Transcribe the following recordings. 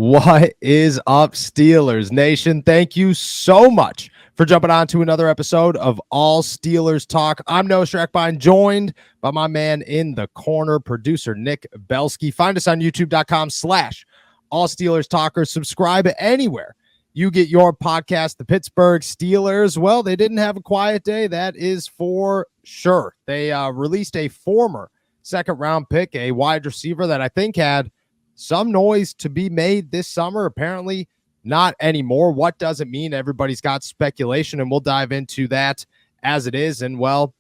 What is up, Steelers Nation? Thank you so much for jumping on to another episode of All Steelers Talk. I'm Noah Schreckbein, joined by my man in the corner, producer Nick Belsky. Find us on youtube.com/All Steelers Talkers. Subscribe anywhere you get your podcast. The Pittsburgh Steelers, well, they didn't have a quiet day. That is for sure. They released a former second-round pick, a wide receiver that I think had some noise to be made this summer. Apparently not anymore. What does it mean? Everybody's got speculation, and we'll dive into that as it is. And, well,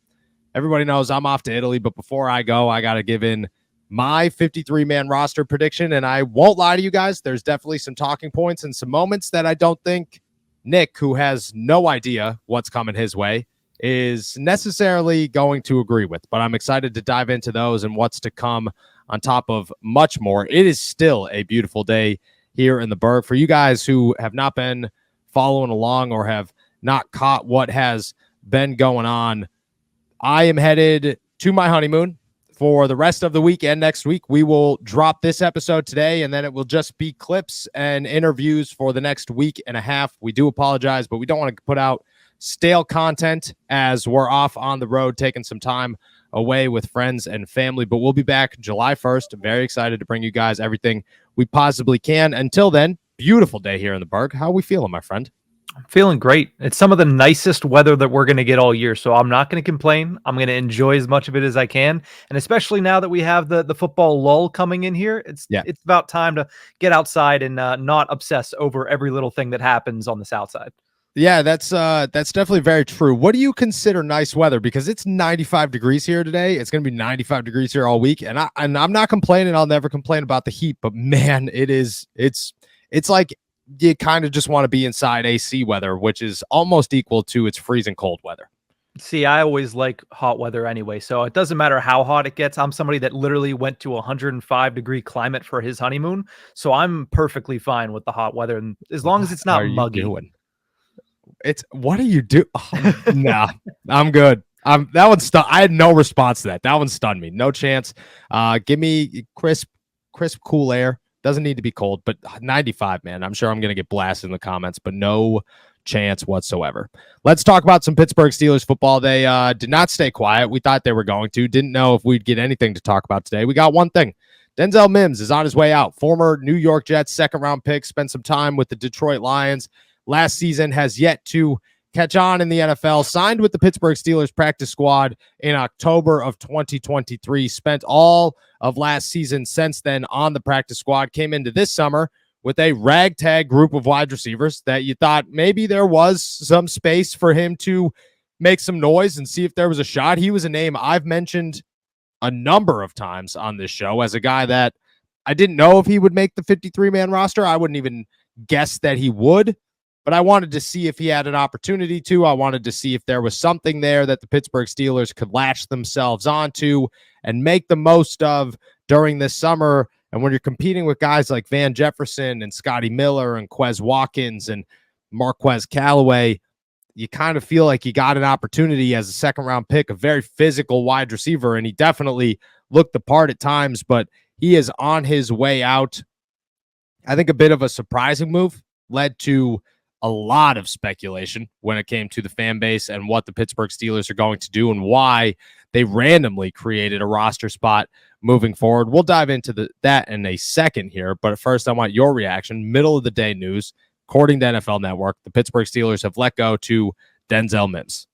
everybody knows I'm off to Italy, but before I go, I got to give in my 53-man roster prediction, and I won't lie to you guys. There's definitely some talking points and some moments that I don't think Nick, who has no idea what's coming his way, is necessarily going to agree with. But I'm excited to dive into those and what's to come on top of much more. It is still a beautiful day here in the Berg. For you guys who have not been following along or have not caught what has been going on, I am headed to my honeymoon for the rest of the week and next week. We will drop this episode today, and then it will just be clips and interviews for the next week and a half. We do apologize, but we don't want to put out stale content as we're off on the road taking some time away with friends and family. But we'll be back July 1st. Very excited to bring you guys everything we possibly can. Until then, beautiful day here in the Berg. How are we feeling, my friend? I'm feeling great. It's some of the nicest weather that we're going to get all year, so I'm not going to complain. I'm going to enjoy as much of it as I can, and especially now that we have the football lull coming in here, it's about time to get outside and not obsess over every little thing that happens on the south side. Yeah, that's definitely very true. What do you consider nice weather? Because it's 95 degrees here today. It's going to be 95 degrees here all week, and I'm not complaining. I'll never complain about the heat, but man, it's like you kind of just want to be inside AC weather, which is almost equal to its freezing cold weather. See, I always like hot weather anyway, so it doesn't matter how hot it gets. I'm somebody that literally went to 105-degree climate for his honeymoon, so I'm perfectly fine with the hot weather, and as long as it's not muggy. What do you do? Oh, nah, I'm good. That one stunned. I had no response to that. That one stunned me. No chance. Give me crisp, cool air. Doesn't need to be cold, but 95, man. I'm sure I'm going to get blasted in the comments, but no chance whatsoever. Let's talk about some Pittsburgh Steelers football. They did not stay quiet. We thought they were going to. Didn't know if we'd get anything to talk about today. We got one thing. Denzel Mims is on his way out. Former New York Jets second-round pick. Spent some time with the Detroit Lions last season, has yet to catch on in the NFL, signed with the Pittsburgh Steelers practice squad in October of 2023, spent all of last season since then on the practice squad, came into this summer with a ragtag group of wide receivers that you thought maybe there was some space for him to make some noise and see if there was a shot. He was a name I've mentioned a number of times on this show as a guy that I didn't know if he would make the 53-man roster. I wouldn't even guess that he would. But I wanted to see if he had an opportunity to. I wanted to see if there was something there that the Pittsburgh Steelers could latch themselves onto and make the most of during this summer. And when you're competing with guys like Van Jefferson and Scotty Miller and Quez Watkins and Marquez Callaway, you kind of feel like you got an opportunity as a second-round pick, a very physical wide receiver, and he definitely looked the part at times, but he is on his way out. I think a bit of a surprising move led to a lot of speculation when it came to the fan base and what the Pittsburgh Steelers are going to do and why they randomly created a roster spot moving forward. We'll dive into that in a second here, but first I want your reaction. Middle of the day news, according to NFL Network, the Pittsburgh Steelers have let go to Denzel Mims.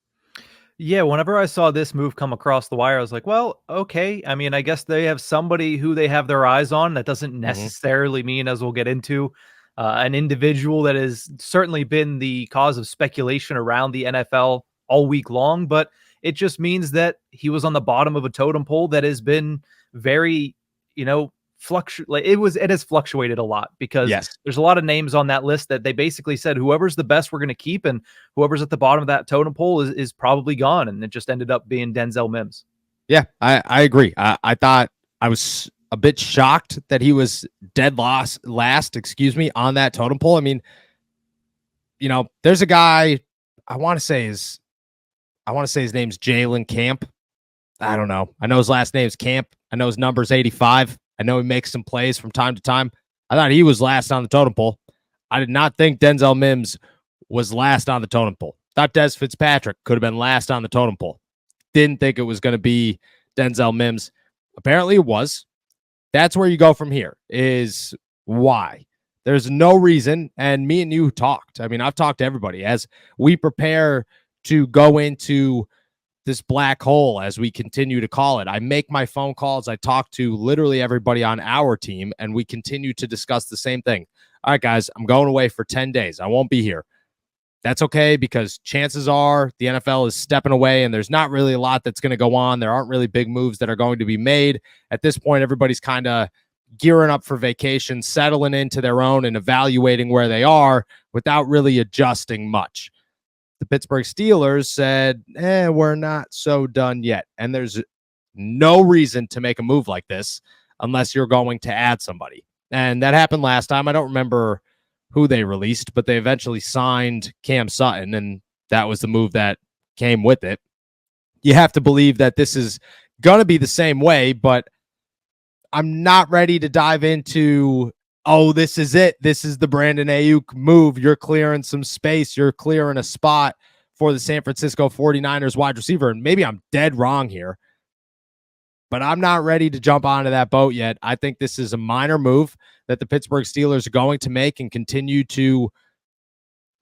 Yeah, whenever I saw this move come across the wire, I was like, well, okay. I mean, I guess they have somebody who they have their eyes on. That doesn't necessarily mean, as we'll get into, an individual that has certainly been the cause of speculation around the NFL all week long, but it just means that he was on the bottom of a totem pole that has been very, it has fluctuated a lot because there's a lot of names on that list that they basically said, whoever's the best we're going to keep, and whoever's at the bottom of that totem pole is probably gone. And it just ended up being Denzel Mims. Yeah, I agree. I thought I was a bit shocked that he was dead last, on that totem pole. I mean, there's a guy, I want to say his name's Jalen Camp. I don't know. I know his last name's Camp. I know his number's 85. I know he makes some plays from time to time. I thought he was last on the totem pole. I did not think Denzel Mims was last on the totem pole. Thought Des Fitzpatrick could have been last on the totem pole. Didn't think it was going to be Denzel Mims. Apparently it was. That's where you go from here, is why. There's no reason, and me and you talked. I mean, I've talked to everybody as we prepare to go into this black hole, as we continue to call it. I make my phone calls. I talk to literally everybody on our team, and we continue to discuss the same thing. All right, guys, I'm going away for 10 days. I won't be here. That's okay, because chances are the NFL is stepping away and there's not really a lot that's going to go on. There aren't really big moves that are going to be made. At this point, everybody's kind of gearing up for vacation, settling into their own and evaluating where they are without really adjusting much. The Pittsburgh Steelers said, we're not so done yet. And there's no reason to make a move like this unless you're going to add somebody. And that happened last time. I don't remember who they released, but they eventually signed Cam Sutton, and that was the move that came with it. You have to believe that this is going to be the same way, but I'm not ready to dive into, this is it. This is the Brandon Ayuk move. You're clearing some space. You're clearing a spot for the San Francisco 49ers wide receiver. And maybe I'm dead wrong here, but I'm not ready to jump onto that boat yet. I think this is a minor move that the Pittsburgh Steelers are going to make and continue to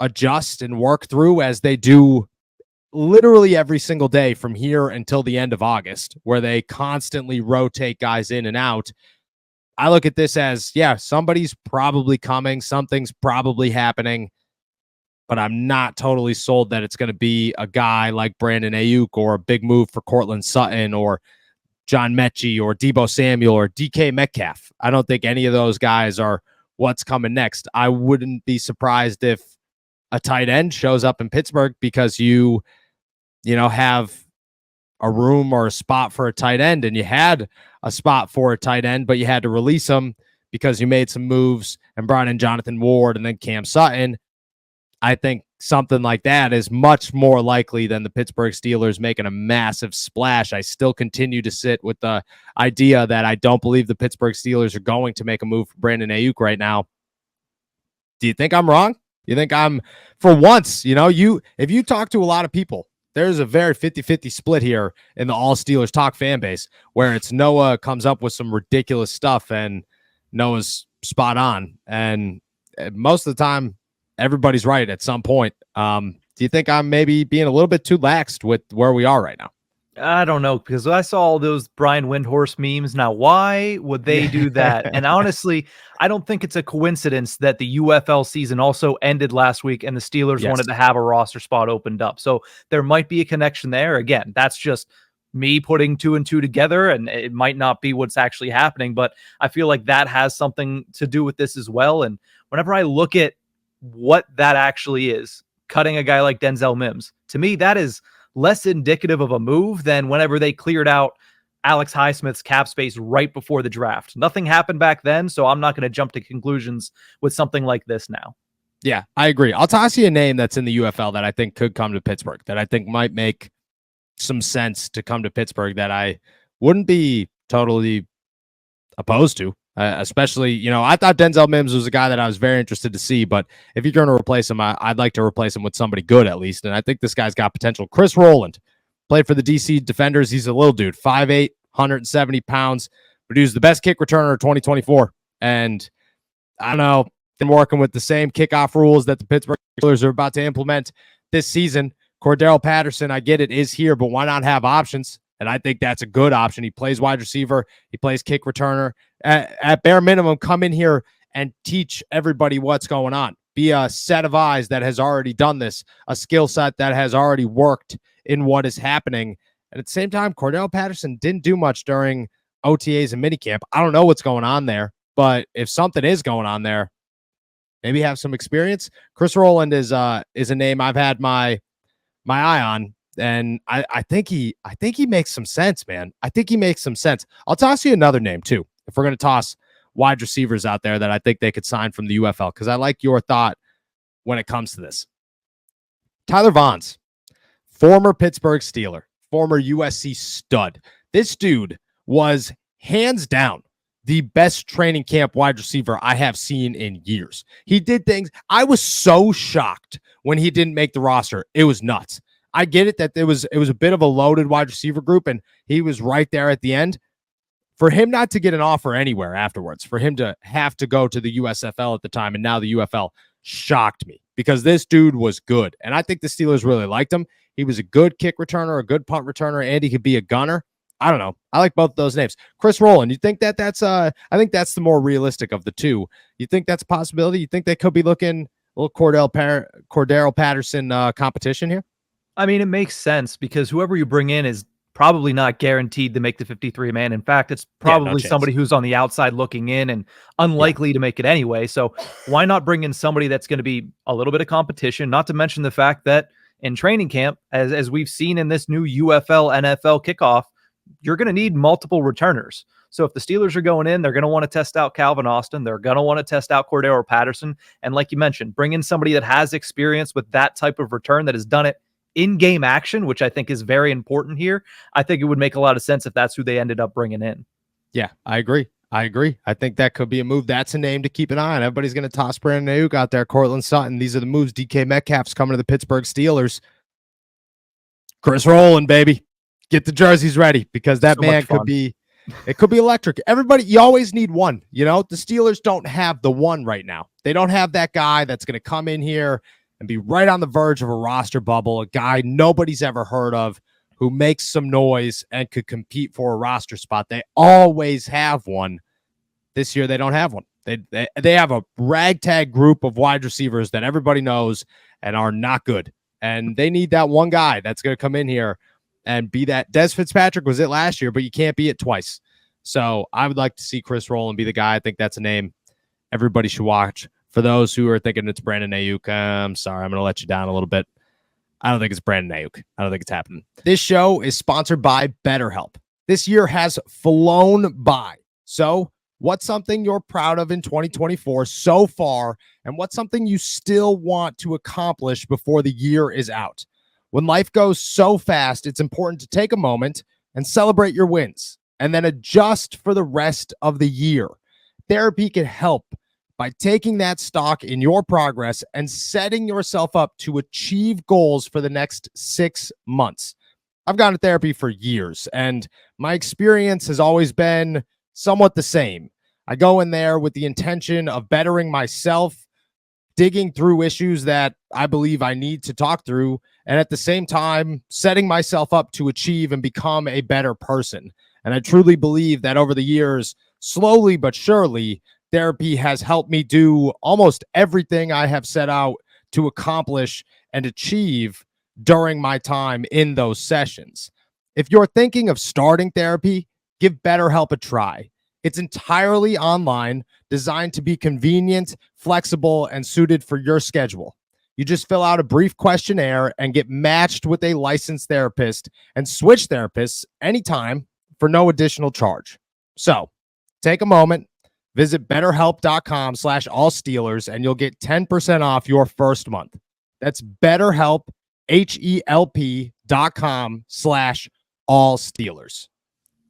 adjust and work through, as they do literally every single day from here until the end of August, where they constantly rotate guys in and out. I look at this as, somebody's probably coming. Something's probably happening, but I'm not totally sold that it's going to be a guy like Brandon Ayuk or a big move for Cortland Sutton or John Mechie or Deebo Samuel or DK Metcalf. I don't think any of those guys are what's coming next. I wouldn't be surprised if a tight end shows up in Pittsburgh because you have a room or a spot for a tight end, and you had a spot for a tight end, but you had to release him because you made some moves and brought in Jonathan Ward and then Cam Sutton. I think something like that is much more likely than the Pittsburgh Steelers making a massive splash. I still continue to sit with the idea that I don't believe the Pittsburgh Steelers are going to make a move for Brandon Ayuk right now. Do you think I'm wrong? You think I'm, for once, if you talk to a lot of people, there's a very 50-50 split here in the All Steelers Talk fan base, where it's Noah comes up with some ridiculous stuff and Noah's spot on. And most of the time, everybody's right at some point. Do you think I'm maybe being a little bit too laxed with where we are right now? I don't know, because I saw all those Brian Windhorst memes. Now, why would they do that? And honestly, I don't think it's a coincidence that the UFL season also ended last week and the Steelers wanted to have a roster spot opened up. So there might be a connection there. Again, that's just me putting two and two together, and it might not be what's actually happening, but I feel like that has something to do with this as well. And whenever I look at what that actually is, cutting a guy like Denzel Mims, to me, that is less indicative of a move than whenever they cleared out Alex Highsmith's cap space right before the draft. Nothing happened back then, so I'm not going to jump to conclusions with something like this now. Yeah, I agree. I'll toss you a name that's in the UFL that I think could come to Pittsburgh, that I think might make some sense to come to Pittsburgh, that I wouldn't be totally opposed to. Especially, I thought Denzel Mims was a guy that I was very interested to see, but if you're going to replace him, I'd like to replace him with somebody good at least, and I think this guy's got potential. Chris Rowland played for the DC Defenders. He's a little dude, 5'8", 170 pounds, but he was the best kick returner of 2024, and I don't know, been working with the same kickoff rules that the Pittsburgh Steelers are about to implement this season. Cordero Patterson, I get it, is here, but why not have options? And I think that's a good option. He plays wide receiver. He plays kick returner. At bare minimum, come in here and teach everybody what's going on. Be a set of eyes that has already done this, a skill set that has already worked in what is happening. And at the same time, Cordero Patterson didn't do much during OTAs and minicamp. I don't know what's going on there, but if something is going on there, maybe have some experience. Chris Rowland is a name I've had my eye on. And I think he makes some sense, man. I think he makes some sense. I'll toss you another name too, if we're going to toss wide receivers out there that I think they could sign from the UFL, because I like your thought when it comes to this. Tyler Vaughns, former Pittsburgh Steeler, former USC stud. This dude was hands down the best training camp wide receiver I have seen in years. He did things. I was so shocked when he didn't make the roster. It was nuts. I get it that it was a bit of a loaded wide receiver group, and he was right there at the end. For him not to get an offer anywhere afterwards, for him to have to go to the USFL at the time and now the UFL, shocked me because this dude was good. And I think the Steelers really liked him. He was a good kick returner, a good punt returner, and he could be a gunner. I don't know. I like both of those names. Chris Rowland, you think that's I think that's the more realistic of the two. You think that's a possibility? You think they could be looking a little Cordero Patterson competition here? I mean, it makes sense because whoever you bring in is probably not guaranteed to make the 53 man. In fact, it's probably somebody who's on the outside looking in and unlikely to make it anyway. So why not bring in somebody that's going to be a little bit of competition? Not to mention the fact that in training camp, as we've seen in this new UFL NFL kickoff, you're going to need multiple returners. So if the Steelers are going in, they're going to want to test out Calvin Austin. They're going to want to test out Cordero Patterson. And like you mentioned, bring in somebody that has experience with that type of return, that has done it in-game action, which I think is very important here. I think it would make a lot of sense if that's who they ended up bringing in. Yeah, I agree. I think that could be a move. That's a name to keep an eye on. Everybody's going to toss Brandon Ayuk out there, Cortland Sutton. These are the moves. DK Metcalf's coming to the Pittsburgh Steelers. Chris Rowland, baby. Get the jerseys ready because that man could be electric. Everybody, you always need one. You know, the Steelers don't have the one right now. They don't have that guy that's going to come in here and be right on the verge of a roster bubble, a guy nobody's ever heard of who makes some noise and could compete for a roster spot. They always have one. This year, they don't have one. They have a ragtag group of wide receivers that everybody knows and are not good. And they need that one guy that's going to come in here and be that. Des Fitzpatrick was it last year, but you can't be it twice. So I would like to see Chris Rowland be the guy. I think that's a name everybody should watch. For those who are thinking it's Brandon Ayuk, I'm sorry, I'm going to let you down a little bit. I don't think it's Brandon Ayuk. I don't think it's happening. This show is sponsored by BetterHelp. This year has flown by. So what's something you're proud of in 2024 so far, and what's something you still want to accomplish before the year is out? When life goes so fast, it's important to take a moment and celebrate your wins, and then adjust for the rest of the year. Therapy can help by taking that stock in your progress and setting yourself up to achieve goals for the next 6 months. I've gone to therapy for years, and my experience has always been somewhat the same. I go in there with the intention of bettering myself, digging through issues that I believe I need to talk through, and at the same time, setting myself up to achieve and become a better person. And I truly believe that over the years, slowly but surely, therapy has helped me do almost everything I have set out to accomplish and achieve during my time in those sessions. If you're thinking of starting therapy, give BetterHelp a try. It's entirely online, designed to be convenient, flexible, and suited for your schedule. You just fill out a brief questionnaire and get matched with a licensed therapist and switch therapists anytime for no additional charge. So take a moment. Visit BetterHelp.com/allsteelers and you'll get 10% off your first month. That's BetterHelp, HELP.com/allsteelers.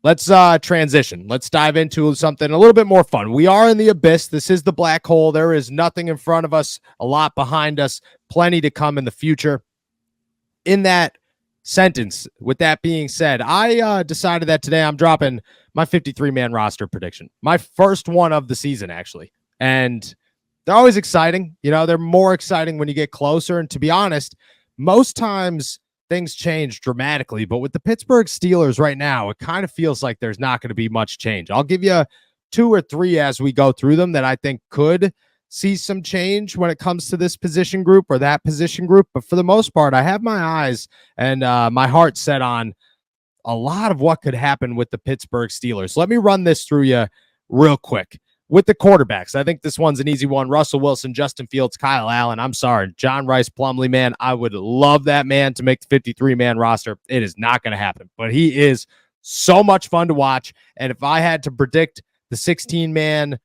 Let's transition. Let's dive into something a little bit more fun. We are in the abyss. This is the black hole. There is nothing in front of us, a lot behind us, plenty to come in the future. In that sentence, with that being said, I decided that today I'm dropping my 53-man roster prediction. My first one of the season, actually. And they're always exciting. You know, they're more exciting when you get closer. And to be honest, most times things change dramatically. But with the Pittsburgh Steelers right now, it kind of feels like there's not going to be much change. I'll give you 2 or 3 as we go through them that I think could see some change when it comes to this position group or that position group. But for the most part, I have my eyes and my heart set on a lot of what could happen with the Pittsburgh Steelers. Let me run this through you real quick. With the quarterbacks, I think this one's an easy one. Russell Wilson, Justin Fields, Kyle Allen. I'm sorry, John Rice Plumlee, man. I would love that man to make the 53-man roster. It is not going to happen, but he is so much fun to watch. And if I had to predict the 16-man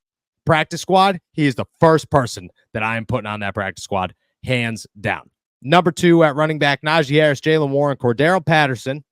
practice squad, he is the first person that I am putting on that practice squad, hands down. Number 2 at running back, Najee Harris, Jalen Warren, Cordero Patterson.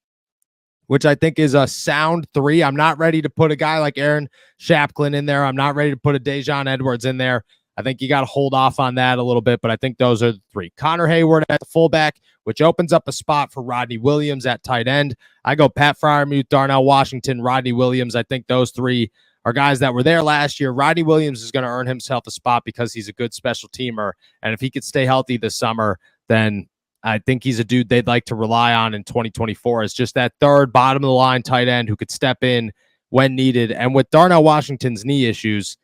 which I think is a sound 3. I'm not ready to put a guy like Aaron Shapklin in there. I'm not ready to put a Dejon Edwards in there. I think you got to hold off on that a little bit, but I think those are the 3. Connor Hayward at the fullback, which opens up a spot for Rodney Williams at tight end. I go Pat Freiermuth, Darnell Washington, Rodney Williams. I think those 3 are guys that were there last year. Rodney Williams is going to earn himself a spot because he's a good special teamer, and if he could stay healthy this summer, then I think he's a dude they'd like to rely on in 2024 as just that third bottom of the line tight end who could step in when needed. And with Darnell Washington's knee issues,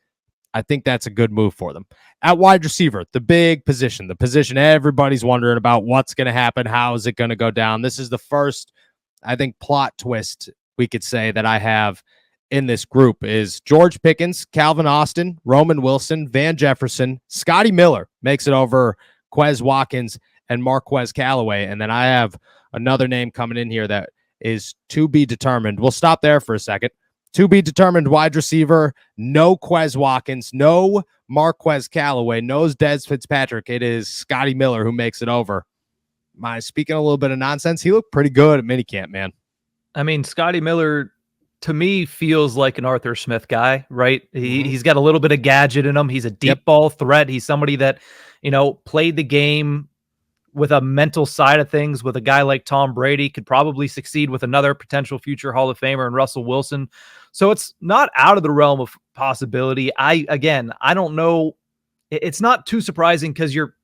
I think that's a good move for them. At wide receiver, the big position, the position everybody's wondering about what's going to happen, how is it going to go down. This is the first, I think, plot twist we could say that I have in this group is George Pickens, Calvin Austin, Roman Wilson, Van Jefferson, Scotty Miller makes it over Quez Watkins and Marquez Callaway. And then I have another name coming in here that is to be determined. We'll stop there for a second. To be determined wide receiver, no Quez Watkins, no Marquez Callaway, no Dez Fitzpatrick. It is Scotty Miller who makes it over. Am I speaking a little bit of nonsense? He looked pretty good at minicamp, man. I mean, Scotty Miller, to me, feels like an Arthur Smith guy, right? He's got a little bit of gadget in him. He's a deep ball threat. He's somebody that, played the game with a mental side of things with a guy like Tom Brady, could probably succeed with another potential future Hall of Famer and Russell Wilson. So it's not out of the realm of possibility. I don't know. It's not too surprising because you're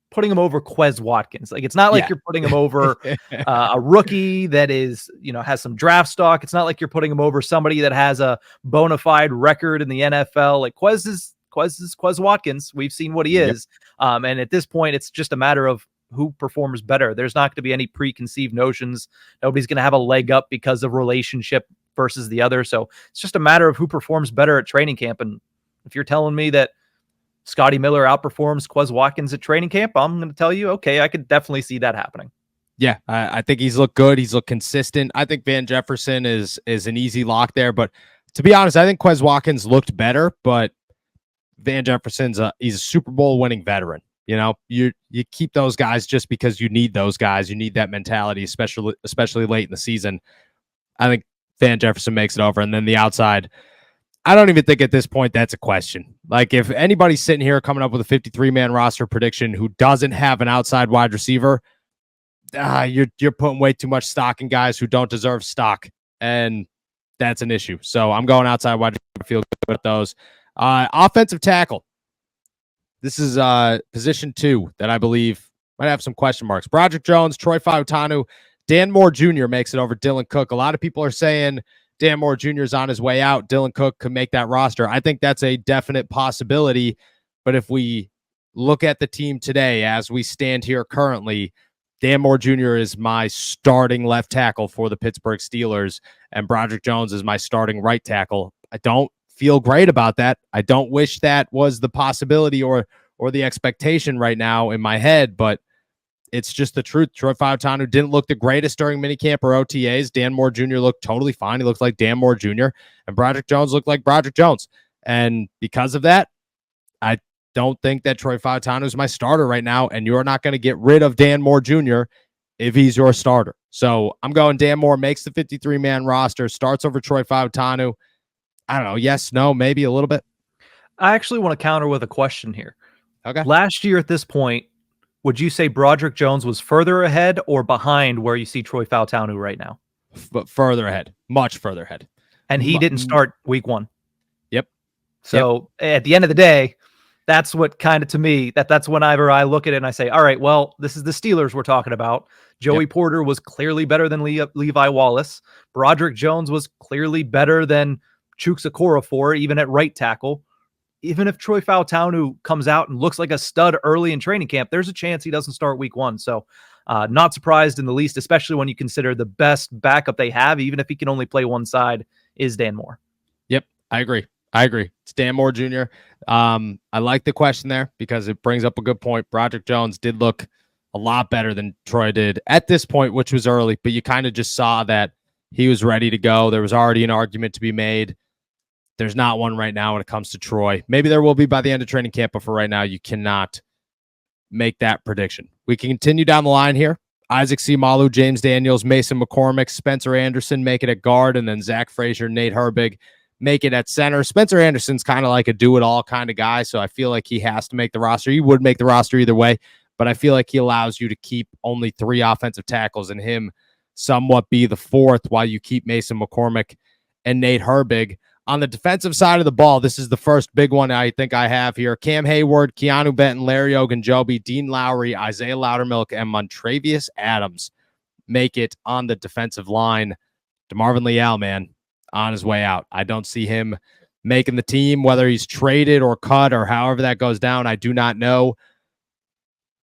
putting him over Quez Watkins. Like, it's not like you're putting him over a rookie that is, has some draft stock. It's not like you're putting him over somebody that has a bona fide record in the NFL. Like, Quez is Quez Watkins. We've seen what he is. And at this point, it's just a matter of who performs better. There's not going to be any preconceived notions. Nobody's going to have a leg up because of relationship versus the other. So it's just a matter of who performs better at training camp. And if you're telling me that Scotty Miller outperforms Quez Watkins at training camp, I'm going to tell you, okay, I could definitely see that happening. Yeah, I think he's looked good. He's looked consistent. I think Van Jefferson is an easy lock there. But to be honest, I think Quez Watkins looked better, but Van Jefferson's he's a Super Bowl winning veteran. You keep those guys just because you need those guys. You need that mentality, especially late in the season. I think Van Jefferson makes it over. And then the outside, I don't even think at this point that's a question. Like, if anybody's sitting here coming up with a 53-man roster prediction who doesn't have an outside wide receiver, you're putting way too much stock in guys who don't deserve stock. And that's an issue. So I'm going outside wide receiver. Feel good with those. Offensive tackle. This is position 2 that I believe might have some question marks. Broderick Jones, Troy Fautanu, Dan Moore Jr. makes it over Dylan Cook. A lot of people are saying Dan Moore Jr. is on his way out. Dylan Cook could make that roster. I think that's a definite possibility. But if we look at the team today, as we stand here currently, Dan Moore Jr. is my starting left tackle for the Pittsburgh Steelers, and Broderick Jones is my starting right tackle. I don't feel great about that. I don't wish that was the possibility or the expectation right now in my head, but it's just the truth. Troy Fautanu didn't look the greatest during minicamp or OTAs. Dan Moore Jr. looked totally fine. He looked like Dan Moore Jr. And Broderick Jones looked like Broderick Jones. And because of that, I don't think that Troy Fautanu is my starter right now, and you're not going to get rid of Dan Moore Jr. if he's your starter. So I'm going Dan Moore makes the 53-man roster, starts over Troy Fautanu. I don't know. Yes, no, maybe a little bit. I actually want to counter with a question here. Okay. Last year at this point, would you say Broderick Jones was further ahead or behind where you see Troy Fautanu right now? But further ahead, much further ahead. And he didn't start week 1. Yep. So at the end of the day, that's what kind of, to me, that's whenever I look at it and I say, all right, well, this is the Steelers we're talking about. Joey Porter was clearly better than Levi Wallace. Broderick Jones was clearly better than Chuks Okorafor, even at right tackle. Even if Troy Fautanu comes out and looks like a stud early in training camp, there's a chance he doesn't start week 1. So not surprised in the least, especially when you consider the best backup they have, even if he can only play one side, is Dan Moore. Yep, I agree. It's Dan Moore Jr. I like the question there because it brings up a good point. Broderick Jones did look a lot better than Troy did at this point, which was early, but you kind of just saw that he was ready to go. There was already an argument to be made. There's not one right now when it comes to Troy. Maybe there will be by the end of training camp, but for right now, you cannot make that prediction. We can continue down the line here. Isaac Seumalo, James Daniels, Mason McCormick, Spencer Anderson make it at guard, and then Zach Frazier, Nate Herbig make it at center. Spencer Anderson's kind of like a do-it-all kind of guy, so I feel like he has to make the roster. He would make the roster either way, but I feel like he allows you to keep only 3 offensive tackles and him somewhat be the 4th while you keep Mason McCormick and Nate Herbig. On the defensive side of the ball, this is the first big one I think I have here. Cam Hayward, Keanu Benton, Larry Ogunjobi, Dean Lowry, Isaiah Loudermilk, and Montravius Adams make it on the defensive line. DeMarvin Leal, man, on his way out. I don't see him making the team, whether he's traded or cut or however that goes down. I do not know.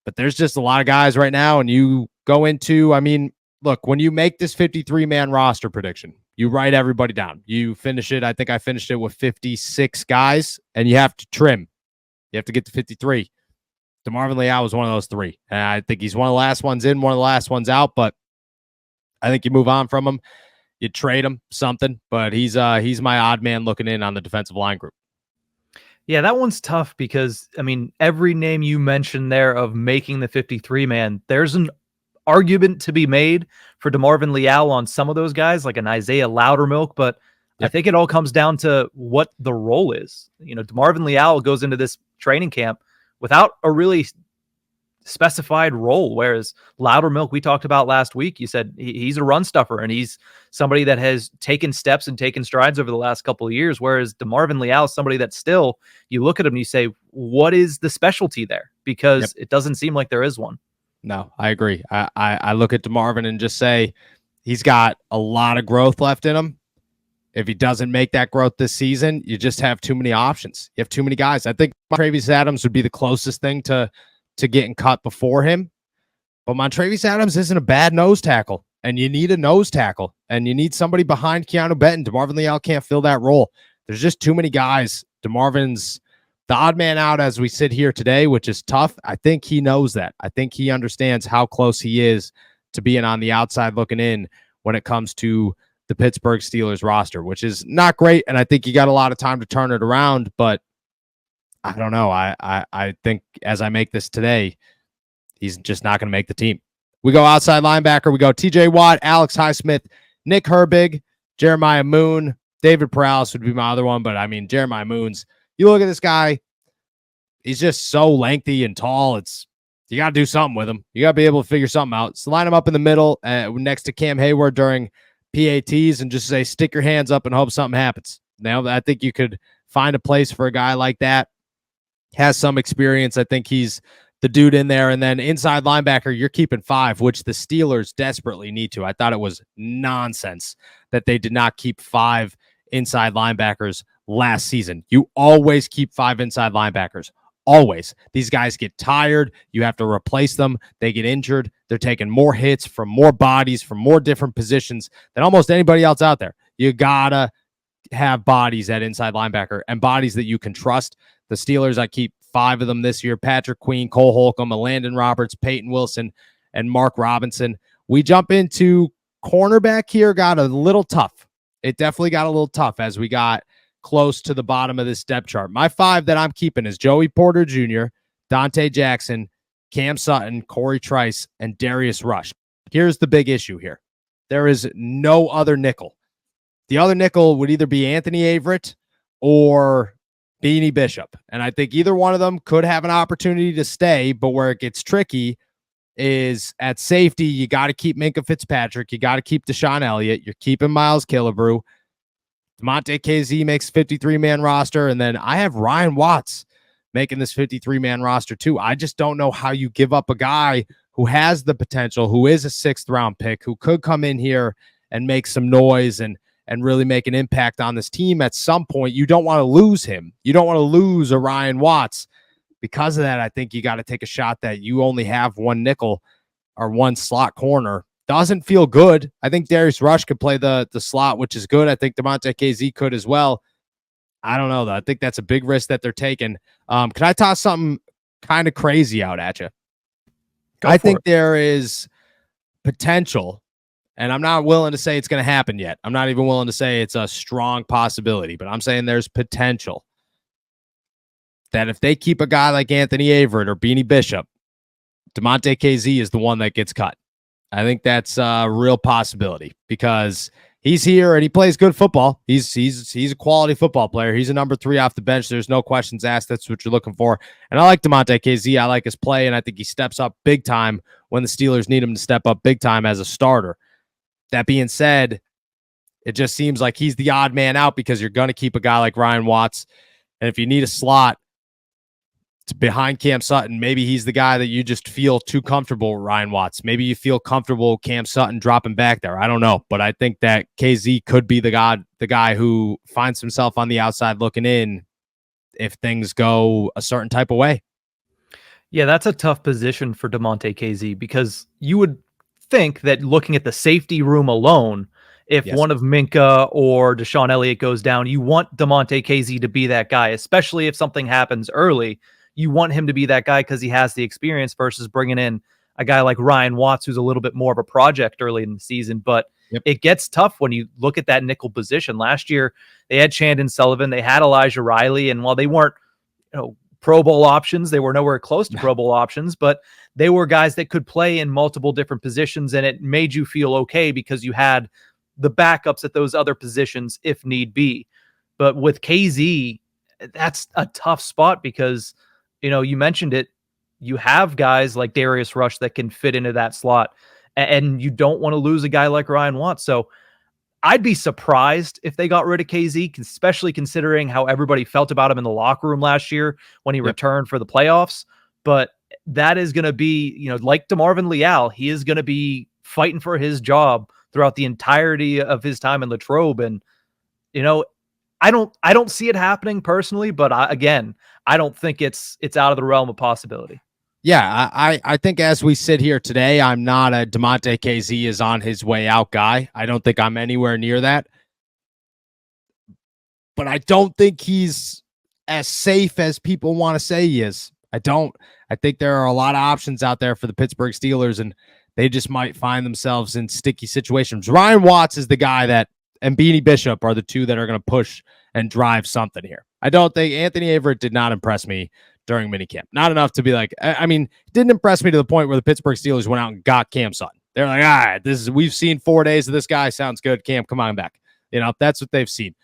But there's just a lot of guys right now, and you go into, I mean, look, when you make this 53-man roster prediction, you write everybody down. You finish it. I think I finished it with 56 guys, and you have to trim. You have to get to 53. DeMarvin Leal was one of those 3. And I think he's one of the last ones in, one of the last ones out, but I think you move on from him. You trade him, something, but he's my odd man looking in on the defensive line group. Yeah, that one's tough because, I mean, every name you mentioned there of making the 53-man, there's an argument to be made for DeMarvin Leal on some of those guys, like an Isaiah Loudermilk, but I think it all comes down to what the role is. You know, DeMarvin Leal goes into this training camp without a really specified role, whereas Loudermilk, we talked about last week, you said he's a run stuffer, and he's somebody that has taken steps and taken strides over the last couple of years, whereas DeMarvin Leal is somebody that still, you look at him and you say, what is the specialty there? Because it doesn't seem like there is one. No, I agree. I look at DeMarvin and just say he's got a lot of growth left in him. If he doesn't make that growth this season, you just have too many options. You have too many guys. I think Montravius Adams would be the closest thing to getting cut before him. But Montravius Adams isn't a bad nose tackle, and you need a nose tackle, and you need somebody behind Keanu Benton. DeMarvin Leal can't fill that role. There's just too many guys. DeMarvin's the odd man out as we sit here today, which is tough. I think he knows that. I think he understands how close he is to being on the outside looking in when it comes to the Pittsburgh Steelers roster, which is not great. And I think you got a lot of time to turn it around, but I don't know. I think as I make this today, he's just not going to make the team. We go outside linebacker. We go TJ Watt, Alex Highsmith, Nick Herbig, Jeremiah Moon, David Perales would be my other one. But I mean, Jeremiah Moon's, you look at this guy, he's just so lengthy and tall. You got to do something with him. You got to be able to figure something out. So line him up in the middle next to Cam Hayward during PATs and just say, stick your hands up and hope something happens. Now, I think you could find a place for a guy like that. Has some experience. I think he's the dude in there. And then inside linebacker, you're keeping 5, which the Steelers desperately need to. I thought it was nonsense that they did not keep 5 inside linebackers last season. You always keep 5 inside linebackers. Always. These guys get tired. You have to replace them. They get injured. They're taking more hits from more bodies, from more different positions than almost anybody else out there. You gotta have bodies at inside linebacker and bodies that you can trust. The Steelers, I keep 5 of them this year. Patrick Queen, Cole Holcomb, Landon Roberts, Peyton Wilson, and Mark Robinson. We jump into cornerback here. Got a little tough. It definitely got a little tough as we got close to the bottom of this depth chart. My 5 that I'm keeping is Joey Porter Jr., Dante Jackson, Cam Sutton, Corey Trice, and Darius Rush. Here's the big issue here. There is no other nickel. The other nickel would either be Anthony Averett or Beanie Bishop. And I think either one of them could have an opportunity to stay, but where it gets tricky is at safety, you got to keep Minkah Fitzpatrick. You got to keep Deshaun Elliott. You're keeping Miles Killebrew. DeMonte KZ makes 53-man roster. And then I have Ryan Watts making this 53-man roster too. I just don't know how you give up a guy who has the potential, who is a 6th-round pick, who could come in here and make some noise and really make an impact on this team at some point. You don't want to lose him. You don't want to lose a Ryan Watts. Because of that, I think you got to take a shot that you only have one nickel or one slot corner. Doesn't feel good. I think Darius Rush could play the slot, which is good. I think DeMonte KZ could as well. I don't know, though. I think that's a big risk that they're taking. Can I toss something kind of crazy out at you? I think there is potential, and I'm not willing to say it's going to happen yet. I'm not even willing to say it's a strong possibility, but I'm saying there's potential that if they keep a guy like Anthony Averett or Beanie Bishop, DeMonte KZ is the one that gets cut. I think that's a real possibility because he's here and he plays good football. He's a quality football player. He's a number 3 off the bench. There's no questions asked. That's what you're looking for. And I like DeMonte KZ. I like his play, and I think he steps up big time when the Steelers need him to step up big time as a starter. That being said, it just seems like he's the odd man out because you're going to keep a guy like Ryan Watts. And if you need a slot behind Cam Sutton, maybe he's the guy that you just feel too comfortable with Ryan Watts. Maybe you feel comfortable Cam Sutton dropping back there. I don't know. But I think that KZ could be the guy who finds himself on the outside looking in if things go a certain type of way. Yeah, that's a tough position for DeMonte KZ because you would think that looking at the safety room alone, if one of Minka or Deshaun Elliott goes down, you want DeMonte KZ to be that guy, especially if something happens early. You want him to be that guy because he has the experience versus bringing in a guy like Ryan Watts, who's a little bit more of a project early in the season. But it gets tough when you look at that nickel position. Last year, they had Chandon Sullivan, they had Elijah Riley, and while they weren't, Pro Bowl options, they were nowhere close to Pro Bowl options, but they were guys that could play in multiple different positions, and it made you feel okay because you had the backups at those other positions if need be. But with KZ, that's a tough spot because, you mentioned it, you have guys like Darius Rush that can fit into that slot, and you don't want to lose a guy like Ryan Watts. So I'd be surprised if they got rid of KZ, especially considering how everybody felt about him in the locker room last year when he returned for the playoffs. But that is going to be, like DeMarvin Leal, he is going to be fighting for his job throughout the entirety of his time in Latrobe. And, I don't see it happening personally, but I don't think it's out of the realm of possibility. Yeah, I think as we sit here today, I'm not a DeMonte KZ is on his way out guy. I don't think I'm anywhere near that. But I don't think he's as safe as people want to say he is. I don't. I think there are a lot of options out there for the Pittsburgh Steelers, and they just might find themselves in sticky situations. Ryan Watts is the guy that, and Beanie Bishop are the two that are going to push and drive something here. I don't think Anthony Averett did not impress me during minicamp. Not enough to be like, it didn't impress me to the point where the Pittsburgh Steelers went out and got Cam Sutton. They're like, all right, we've seen 4 days of this guy. Sounds good. Cam, come on back. That's what they've seen.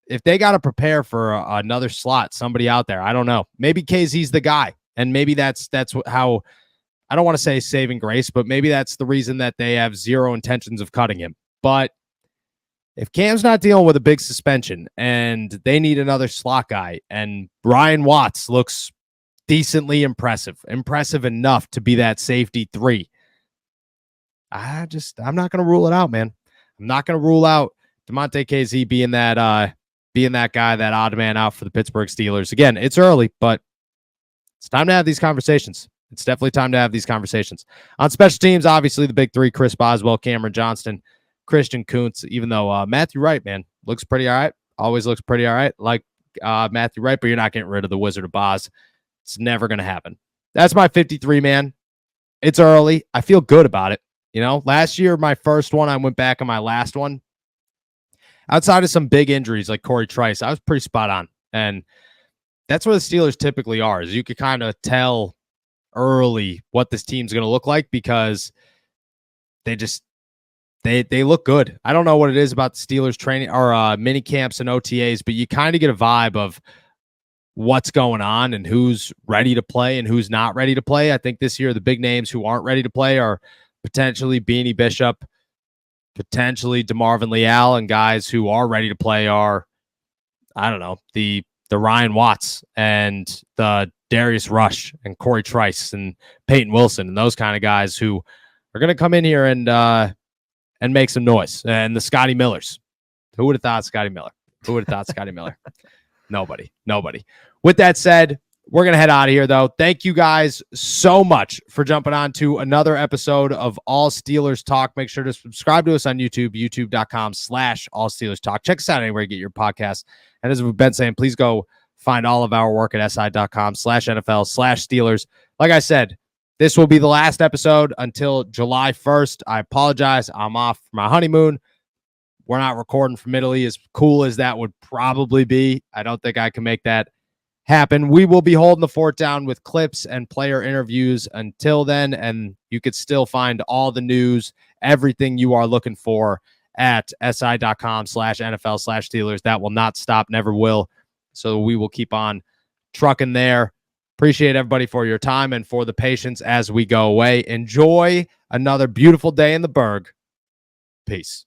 If they got to prepare for another slot, somebody out there, I don't know. Maybe KZ's the guy. And maybe that's how, I don't want to say saving grace, but maybe that's the reason that they have zero intentions of cutting him. But if Cam's not dealing with a big suspension and they need another slot guy and Ryan Watts looks decently impressive enough to be that safety 3, I'm not going to rule it out, man. I'm not going to rule out DeMonte KZ being that guy, that odd man out for the Pittsburgh Steelers. Again, it's early, but it's time to have these conversations. It's definitely time to have these conversations. On special teams, obviously the big 3, Chris Boswell, Cameron Johnston, Christian Kuntz, even though Matthew Wright, man, looks pretty all right. Always looks pretty all right. Like Matthew Wright, but you're not getting rid of the Wizard of Oz. It's never going to happen. That's my 53, man. It's early. I feel good about it. Last year, my first one, I went back on my last one. Outside of some big injuries like Corey Trice, I was pretty spot on. And that's where the Steelers typically are, is you could kind of tell early what this team's going to look like because they look good. I don't know what it is about the Steelers training or mini camps and OTAs, but you kind of get a vibe of what's going on and who's ready to play and who's not ready to play. I think this year the big names who aren't ready to play are potentially Beanie Bishop, potentially DeMarvin Leal, and guys who are ready to play are, I don't know, the Ryan Watts and the Darius Rush and Corey Trice and Peyton Wilson and those kind of guys who are going to come in here and make some noise. And the Scotty Millers. Who would have thought Scotty Miller? Who would have thought Scotty Miller? Nobody. With that said, we're going to head out of here, though. Thank you guys so much for jumping on to another episode of All Steelers Talk. Make sure to subscribe to us on YouTube, youtube.com/All Steelers Talk. Check us out anywhere you get your podcast. And as we've been saying, please go find all of our work at si.com/NFL/Steelers. Like I said, this will be the last episode until July 1st. I apologize. I'm off for my honeymoon. We're not recording from Italy. As cool as that would probably be, I don't think I can make that happen. We will be holding the fort down with clips and player interviews until then, and you could still find all the news, everything you are looking for at si.com/NFL/Steelers. That will not stop, never will. So we will keep on trucking there. Appreciate everybody for your time and for the patience as we go away. Enjoy another beautiful day in the Berg. Peace.